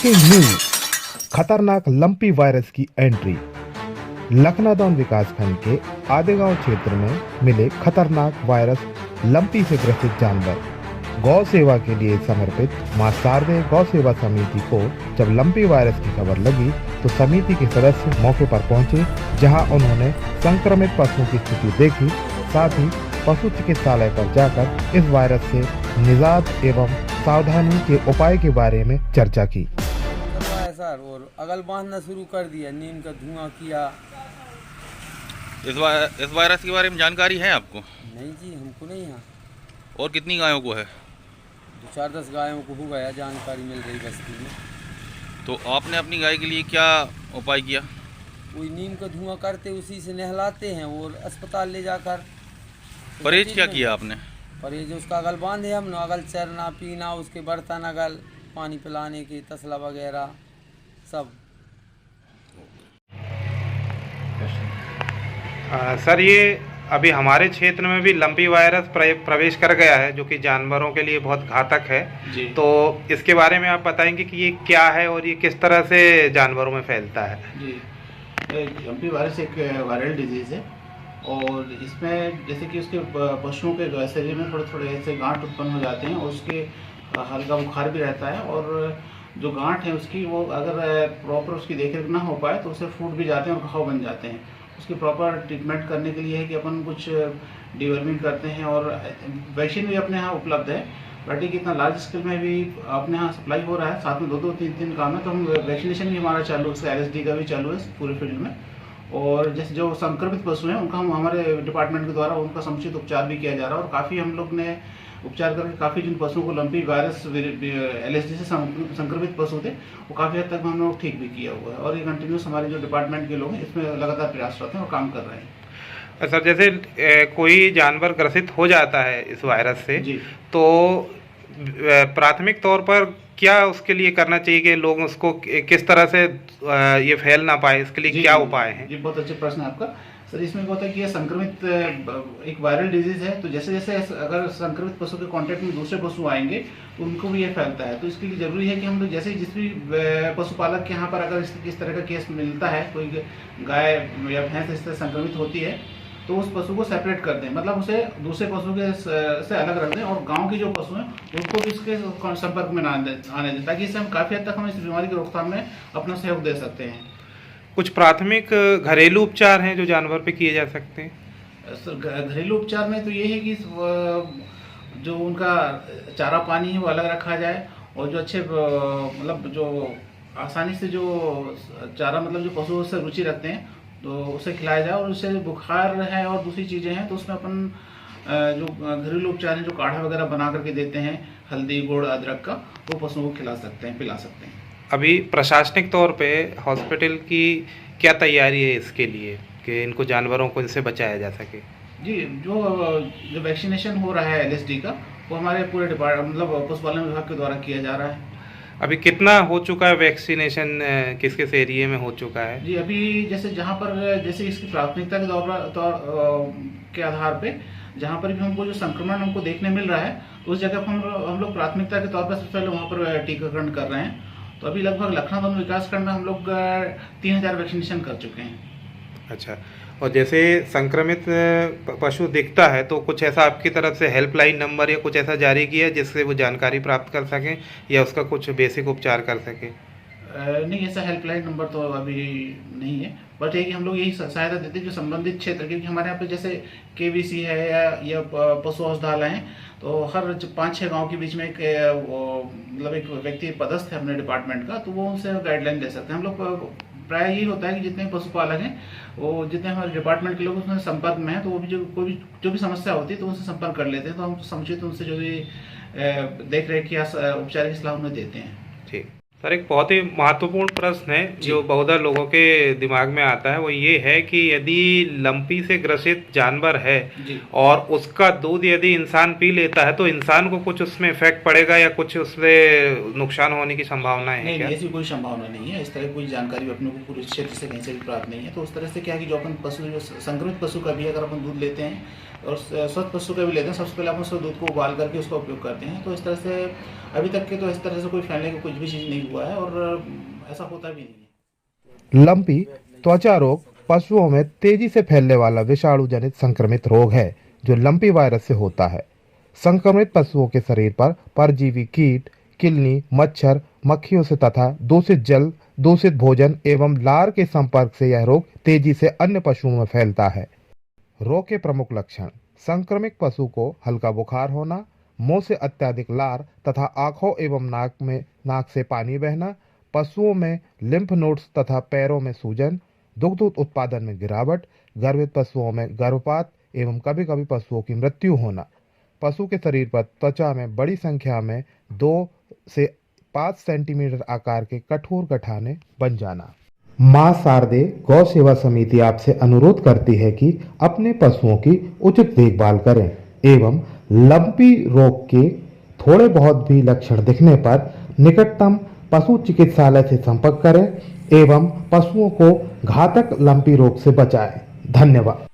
Breaking news, खतरनाक lumpy virus की entry. Lakhnadon विकासखंड के आदेगांव क्षेत्र में मिले खतरनाक वायरस लंपी से ग्रसित जानवर। गौ सेवा के लिए समर्पित मां शारदे गौ सेवा समिति को जब लंपी वायरस की खबर लगी तो समिति के सदस्य मौके पर पहुंचे, जहां उन्होंने संक्रमित पशुओं की स्थिति देखी, साथ ही पशु चिकित्सालय पर जाकर इस वायरस से निजात एवं सावधानी के उपाय के बारे में चर्चा की। सर और अगल बांधना शुरू कर दिया, नीम का धुआं किया। इस वायरस के बारे में जानकारी है आपको? नहीं जी, हमको नहीं है। और कितनी गायों को है? 2-4-10 गायों को हो गया, जानकारी मिल रही बस्ती में। तो आपने अपनी गाय के लिए क्या उपाय किया? कोई नीम का धुआं करते, उसी से नहलाते हैं और अस्पताल ले जाकर। परहेज क्या किया आपने? परहेज उसका अगल बांधे हम, अगल चरना पीना, उसके बर्तन अगल, पानी पिलाने के तसला वगैरह सब। सर, ये अभी हमारे क्षेत्र में भी लंपी वायरस प्रवेश कर गया है, जो कि जानवरों के लिए बहुत घातक है जी। तो इसके बारे में आप बताएंगे कि ये क्या है और ये किस तरह से जानवरों में फैलता है? जी, लंपी वायरस एक वायरल डिजीज़ है और इसमें जैसे कि उसके पशुओं के शरीर में थोड़े थोड़े ऐसे गांठ उत्पन्न हो जाते हैं और उसके हल्का बुखार भी रहता है, और जो गांठ है उसकी वो अगर प्रॉपर उसकी देखरेख ना हो पाए तो उससे फूट भी जाते हैं और घाव बन जाते हैं। उसकी प्रॉपर ट्रीटमेंट करने के लिए है कि अपन कुछ डिवर्मिंग करते हैं और वैक्सीन भी अपने यहाँ उपलब्ध है, बट एक इतना लार्ज स्केल में भी अपने यहाँ सप्लाई हो रहा है, साथ में 2-3 काम है, तो हम वैक्सीनेशन भी हमारा चालू है, LSD का भी चालू है पूरे फील्ड में। और जैसे जो संक्रमित पशु हैं उनका हम हमारे डिपार्टमेंट के द्वारा उनका समुचित उपचार भी किया जा रहा है, और काफ़ी हम लोग ने उपचार करके काफ़ी जिन पशुओं को लंपी वायरस LSD से संक्रमित पशु थे वो काफ़ी हद तक हम लोग ठीक भी किया हुआ है, और ये कंटिन्यूस हमारे जो डिपार्टमेंट के लोग हैं इसमें लगातार प्रयासरत हैं और काम कर रहे हैं। सर, जैसे कोई जानवर ग्रसित हो जाता है इस वायरस से जी, तो प्राथमिक तौर पर क्या उसके लिए करना चाहिए कि लोग उसको किस तरह से ये फैल ना पाए, इसके लिए क्या उपाय हैं? जी, बहुत अच्छा प्रश्न है आपका सर। इसमें क्या होता है कि ये संक्रमित एक वायरल डिजीज है, तो जैसे जैसे अगर संक्रमित पशु के कांटेक्ट में दूसरे पशु आएंगे तो उनको भी ये फैलता है। तो इसके लिए जरूरी है कि हम लोग जैसे जिस भी पशुपालक के यहाँ पर अगर इस तरह का केस मिलता है, कोई गाय या भैंस इस तरह संक्रमित होती है, तो उस पशु को सेपरेट कर दें, मतलब उसे दूसरे पशु के से अलग रख दें, और गांव के जो पशु हैं उनको भी इसके संपर्क में ना आने दें, ताकि इससे हम काफ़ी हद तक हम इस बीमारी की रोकथाम में अपना सहयोग दे सकते हैं। कुछ प्राथमिक घरेलू उपचार हैं जो जानवर पे किए जा सकते हैं? सर, घरेलू उपचार में तो ये है कि जो उनका चारा पानी है वो अलग रखा जाए, और जो अच्छे मतलब जो आसानी से जो चारा मतलब जो पशु उससे रुचि रखते हैं तो उसे खिलाया जाए, और उससे बुखार है और दूसरी चीज़ें हैं तो उसमें अपन जो घरेलू उपचार हैं, जो काढ़ा वगैरह बना करके देते हैं हल्दी गुड़ अदरक का, वो पशुओं को खिला सकते हैं, पिला सकते हैं। अभी प्रशासनिक तौर पे हॉस्पिटल की क्या तैयारी है इसके लिए कि इनको जानवरों को इनसे बचाया जा सके? जी, जो वैक्सीनेशन हो रहा है LSD का, वो हमारे पूरे डिपार्टमेंट मतलब पशुपालन विभाग के द्वारा किया जा रहा है। अभी कितना हो चुका है वैक्सीनेशन, किस किस एरिया में हो चुका है? जी, अभी जैसे जहाँ पर जैसे इसकी प्राथमिकता के आधार पे जहाँ पर भी हमको जो संक्रमण हमको देखने मिल रहा है, उस जगह पर हम लोग प्राथमिकता के तौर पर सबसे पहले वहाँ पर टीकाकरण कर रहे हैं। तो अभी लगभग लखनादौन विकासखंड में हम लोग 3000 वैक्सीनेशन कर चुके हैं। अच्छा, और जैसे संक्रमित पशु दिखता है तो कुछ ऐसा आपकी तरफ से हेल्पलाइन नंबर या कुछ ऐसा जारी किया जिससे वो जानकारी प्राप्त कर सकें या उसका कुछ बेसिक उपचार कर सकें? नहीं, ऐसा हेल्पलाइन नंबर तो अभी नहीं है, बट है कि हम लोग यही सहायता देते हैं जो संबंधित क्षेत्र, क्योंकि हमारे यहाँ पे जैसे KVC है या पशु औषधालय हैं, तो हर 5-6 गांव के बीच में एक मतलब एक व्यक्ति पदस्थ है अपने डिपार्टमेंट का, तो वो उनसे गाइडलाइन दे सकते हैं। हम लोग प्राय यही होता है कि जितने पशुपालक हैं वो जितने हमारे डिपार्टमेंट के लोग उसमें संपर्क में हैं, तो वो भी जो भी समस्या होती है तो उनसे संपर्क कर लेते हैं, तो हम समुचित उनसे जो भी देख रेख या उपचार की सलाह उन्हें देते हैं। ठीक सर, एक बहुत ही महत्वपूर्ण प्रश्न है जो बहुधा लोगों के दिमाग में आता है, वो ये है कि यदि लंपी से ग्रसित जानवर है और उसका दूध यदि इंसान पी लेता है तो इंसान को कुछ उसमें इफेक्ट पड़ेगा या कुछ उससे नुकसान होने की संभावना है? नहीं, ऐसी कोई संभावना नहीं है। इस तरह कोई जानकारी अपने को पूरे क्षेत्र से कहीं से भी प्राप्त नहीं है। तो उस तरह से क्या है कि जो अपन पशु जो संक्रमित पशु का भी अगर अपन दूध लेते हैं और स्वस्थ पशु का भी लेते हैं, सबसे पहले अपन उसको दूध को उबाल करके उसका उपयोग करते हैं। तो इस तरह से अभी तक के तो इस तरह से कोई फैलने की कुछ भी चीज़ नहीं नहीं हुआ है और ऐसा होता भी नहीं है। लंपी त्वचा रोग पशुओं में तेजी से फैलने वाला विषाणु जनित संक्रमित रोग है जो लंपी वायरस से होता है। संक्रमित पशुओं के शरीर पर परजीवी कीट, किलनी, मच्छर, मक्खियों से तथा दूषित जल, दूषित भोजन एवं लार के संपर्क से यह रोग तेजी से अन्य पशुओं में फैलता है। रोग के प्रमुख लक्षण: संक्रमित पशु को हल्का बुखार होना, मुंह से अत्यधिक लार तथा आंखों एवं नाक से पानी बहना, पशुओं में लिम्फ नोड्स तथा पैरों में सूजन, दुग्ध उत्पादन में गिरावट, गर्भित पशुओं में गर्भपात एवं कभी कभी पशुओं की मृत्यु होना, पशु के शरीर पर त्वचा में बड़ी संख्या में 2 से 5 सेंटीमीटर आकार के कठोर गठाने बन जाना। मां शारदे गौ सेवा समिति आपसे अनुरोध करती है कि अपने पशुओं की उचित देखभाल करें एवं लंपी रोग के थोड़े बहुत भी लक्षण दिखने पर निकटतम पशु चिकित्सालय से संपर्क करें एवं पशुओं को घातक लंपी रोग से बचाएं। धन्यवाद।